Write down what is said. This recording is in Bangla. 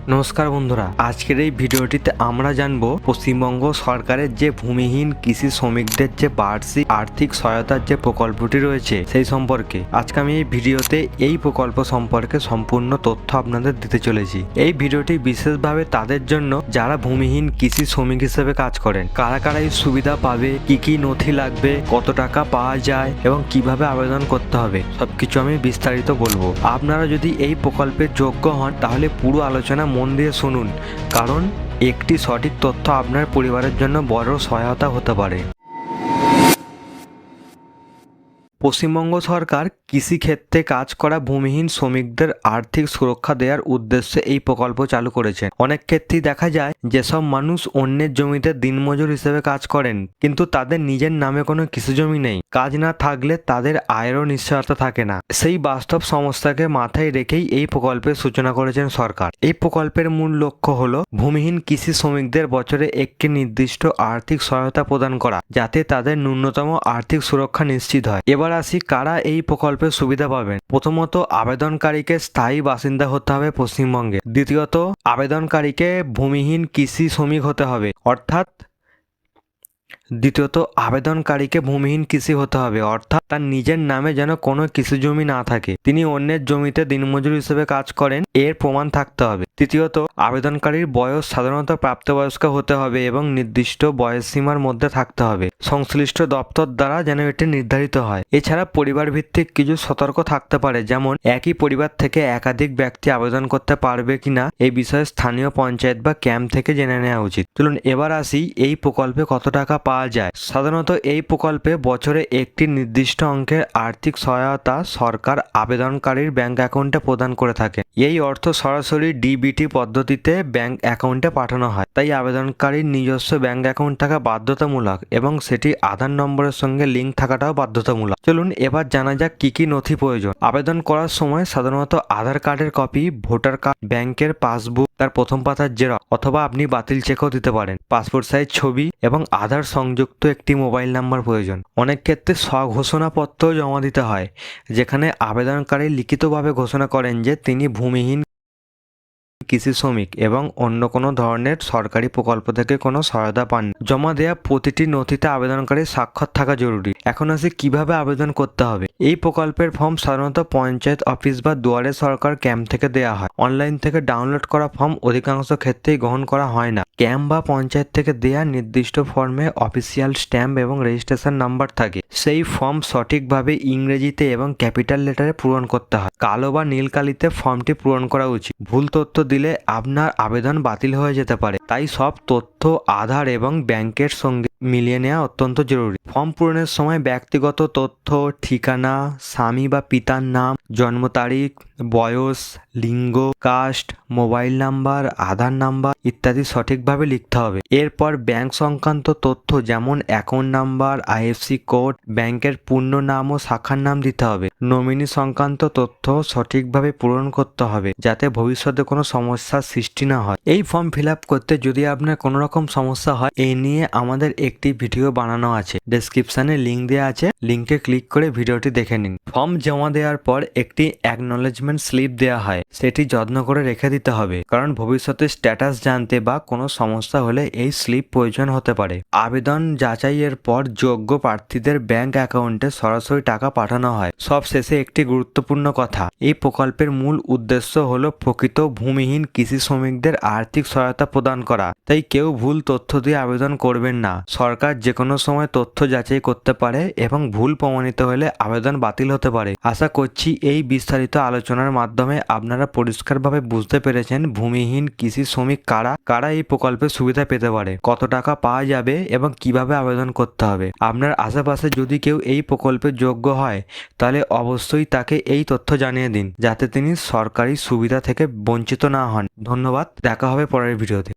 নমস্কার বন্ধুরা, আজকের এই ভিডিওটিতে আমরা জানবো পশ্চিমবঙ্গ সরকারের যে ভূমিহীন কৃষি শ্রমিকদের যে বার্ষিক আর্থিক সহায়তার যে প্রকল্পটি রয়েছে সেই সম্পর্কে। আজকে আমি এই ভিডিওতে এই প্রকল্প সম্পর্কে সম্পূর্ণ তথ্য আপনাদের দিতে চলেছি। এই ভিডিওটি বিশেষভাবে তাদের জন্য যারা ভূমিহীন কৃষি শ্রমিক হিসেবে কাজ করেন। কারা কারা এই সুবিধা পাবে, কি কি নথি লাগবে, কত টাকা পাওয়া যায় এবং কিভাবে আবেদন করতে হবে, সবকিছু আমি বিস্তারিত বলবো। আপনারা যদি এই প্রকল্পের যোগ্য হন তাহলে পুরো আলোচনা মন দিয়ে শুনুন, কারণ একটি সঠিক তথ্য আপনার পরিবারের জন্য বড় সহায়তা হতে পারে। পশ্চিমবঙ্গ সরকার কৃষিক্ষেত্রে কাজ করা ভূমিহীন শ্রমিকদের আর্থিক সুরক্ষা দেওয়ার উদ্দেশ্যে এই প্রকল্প চালু করেছেন। অনেক ক্ষেত্রেই দেখা যায় যেসব মানুষ অন্যের জমিতে দিনমজুর হিসেবে কাজ করেন, কিন্তু তাদের নিজের নামে কোনো কৃষি জমি নেই। কাজ না থাকলে তাদের আয়েরও নিশ্চয়তা থাকে না। সেই বাস্তব সমস্যাকে মাথায় রেখেই এই প্রকল্পের সূচনা করেছেন সরকার। এই প্রকল্পের মূল লক্ষ্য হলো ভূমিহীন কৃষি শ্রমিকদের বছরে একটি নির্দিষ্ট আর্থিক সহায়তা প্রদান করা, যাতে তাদের ন্যূনতম আর্থিক সুরক্ষা নিশ্চিত হয়। এবার আসি কারা এই প্রকল্পের সুবিধা পাবেন। প্রথমত, আবেদনকারীকে স্থায়ী বাসিন্দা হতে হবে পশ্চিমবঙ্গে। দ্বিতীয়ত, আবেদনকারীকে ভূমিহীন কৃষি শ্রমিক হতে হবে, অর্থাৎ তার নিজের নামে যেন কোনো কৃষি জমি না থাকে, তিনি অন্যের জমিতে দিনমজুর হিসেবে কাজ করেন এর প্রমাণ থাকতে হবে। তৃতীয়ত, আবেদনকারীর বয়স সাধারণত প্রাপ্তবয়স্ক হতে হবে এবং নির্দিষ্ট বয়স সীমার মধ্যে থাকতে হবে। সংশ্লিষ্ট দপ্তর দ্বারা যেন এটি নির্ধারিত হয়। এছাড়া পরিবার ভিত্তিক কিছু সতর্ক থাকতে পারে, যেমন একই পরিবার থেকে একাধিক ব্যক্তি আবেদন করতে পারবে কিনা এই বিষয়ে স্থানীয় পঞ্চায়েত বা ক্যাম্প থেকে জেনে নেওয়া উচিত। চলুন এবার আসি এই প্রকল্পে কত টাকা পাওয়া যায়। সাধারণত এই প্রকল্পে বছরে একটি নির্দিষ্ট অঙ্কের আর্থিক সহায়তা সরকার আবেদনকারীর ব্যাংক অ্যাকাউন্টে প্রদান করে থাকে। এই অর্থ সরাসরি ডিবিটি পদ্ধতিতে ব্যাংক অ্যাকাউন্টে পাঠানো হয়, তাই আবেদনকারীর নিজস্ব ব্যাংক অ্যাকাউন্ট থাকা বাধ্যতামূলক এবং সেটি আধার নম্বরের সঙ্গে লিঙ্ক থাকাটাও বাধ্যতামূলক। চলুন এবার জানা যাক কি কি নথি প্রয়োজন। আবেদন করার সময় সাধারণত আধার কার্ডের কপি, ভোটার কার্ড, ব্যাংকের পাসবুক তার প্রথম পাতার জেরক্স, অথবা আপনি বাতিল চেকও দিতে পারেন, পাসপোর্ট সাইজ ছবি এবং আধার সংযুক্ত একটি মোবাইল নাম্বার প্রয়োজন। অনেক ক্ষেত্রে স্বঘোষণাপত্র জমা দিতে হয়, যেখানে আবেদনকারী লিখিতভাবে ঘোষণা করেন যে তিনি ভূমিহীন কৃষি শ্রমিক এবং অন্য কোনো ধরনের সরকারি প্রকল্প থেকে কোনো সহায়তা পান। জমা দেওয়া প্রতিটি নথিতে আবেদনকারীর স্বাক্ষর থাকা জরুরি। এখন আসি কিভাবে আবেদন করতে হবে। এই প্রকল্পের ফর্ম সাধারণত পঞ্চায়েত অফিস বা দুয়ারে সরকার ক্যাম্প থেকে দেওয়া হয়। অনলাইন থেকে ডাউনলোড করা ফর্ম অধিকাংশ ক্ষেত্রেই গ্রহণ করা হয় না। ক্যাম্প বা পঞ্চায়েত থেকে দেওয়া নির্দিষ্ট ফর্মে অফিসিয়াল স্ট্যাম্প এবং রেজিস্ট্রেশন নাম্বার থাকে। সেই ফর্ম সঠিকভাবে ইংরেজিতে এবং ক্যাপিটাল লেটারে পূরণ করতে হয়। কালো বা নীল কালিতে ফর্মটি পূরণ করা উচিত। ভুল তথ্য দিলে আপনার আবেদন বাতিল হয়ে যেতে পারে, তাই সব তথ্য আধার এবং ব্যাংকের সঙ্গে মিলিয়ে নেওয়া অত্যন্ত জরুরি। ফর্ম পূরণের সময় ব্যক্তিগত তথ্য, ঠিকানা, স্বামী বা পিতার নাম, জন্ম তারিখ, বয়স, লিঙ্গ, কাস্ট, মোবাইল নাম্বার, আধার নাম্বার ইত্যাদি সঠিকভাবে লিখতে হবে। এরপর ব্যাংক সংক্রান্ত তথ্য যেমন অ্যাকাউন্ট নাম্বার, আইএফসি কোড, ব্যাংকের পূর্ণ নাম ও শাখার নাম দিতে হবে। নমিনি সংক্রান্ত তথ্য সঠিকভাবে পূরণ করতে হবে, যাতে ভবিষ্যতে কোনো সমস্যার সৃষ্টি না হয়। এই ফর্ম ফিল আপ করতে যদি আপনার কোনো রকম সমস্যা হয়, এই নিয়ে আমাদের একটি ভিডিও বানানো আছে, ডেসক্রিপশনে লিঙ্ক দেওয়া আছে, লিঙ্কে ক্লিক করে ভিডিওটি দেখে নিন। ফর্ম জমা দেওয়ার পর একটি অ্যাকনলেজমেন্ট স্লিপ দেওয়া হয়, সেটি যত্ন করে রেখে দিতে হবে, কারণ ভবিষ্যতে স্ট্যাটাস জানতে বা কোনো সমস্যা হলে এই স্লিপ প্রয়োজন হতে পারে। আবেদন যাচাইয়ের পর যোগ্য প্রার্থীদের ব্যাংক অ্যাকাউন্টে সরাসরি টাকা পাঠানো হয়। সব শেষে একটি গুরুত্বপূর্ণ কথা, এই প্রকল্পের মূল উদ্দেশ্য হলো প্রকৃত ভূমিহীন কৃষি শ্রমিকদের আর্থিক সহায়তা প্রদান করা, তাই কেউ ভুল তথ্য দিয়ে আবেদন করবেন না। সরকার যে কোনো সময় তথ্য যাচাই করতে পারে এবং ভুল প্রমাণিত হলে আবেদন বাতিল হতে পারে। আশা করছি এই বিস্তারিত আলোচনার মাধ্যমে আপনারা পরিষ্কারভাবে বুঝতে পেরেছেন ভূমিহীন কৃষি শ্রমিক কারা এই প্রকল্পের সুবিধা পেতে পারে, কত টাকা পাওয়া যাবে এবং কিভাবে আবেদন করতে হবে। আপনার আশেপাশে যদি কেউ এই প্রকল্পের যোগ্য হয়, তাহলে অবশ্যই তাকে এই তথ্য জানিয়ে দিন, যাতে তিনি সরকারি সুবিধা থেকে বঞ্চিত না হন। ধন্যবাদ, দেখা হবে পরের ভিডিওতে।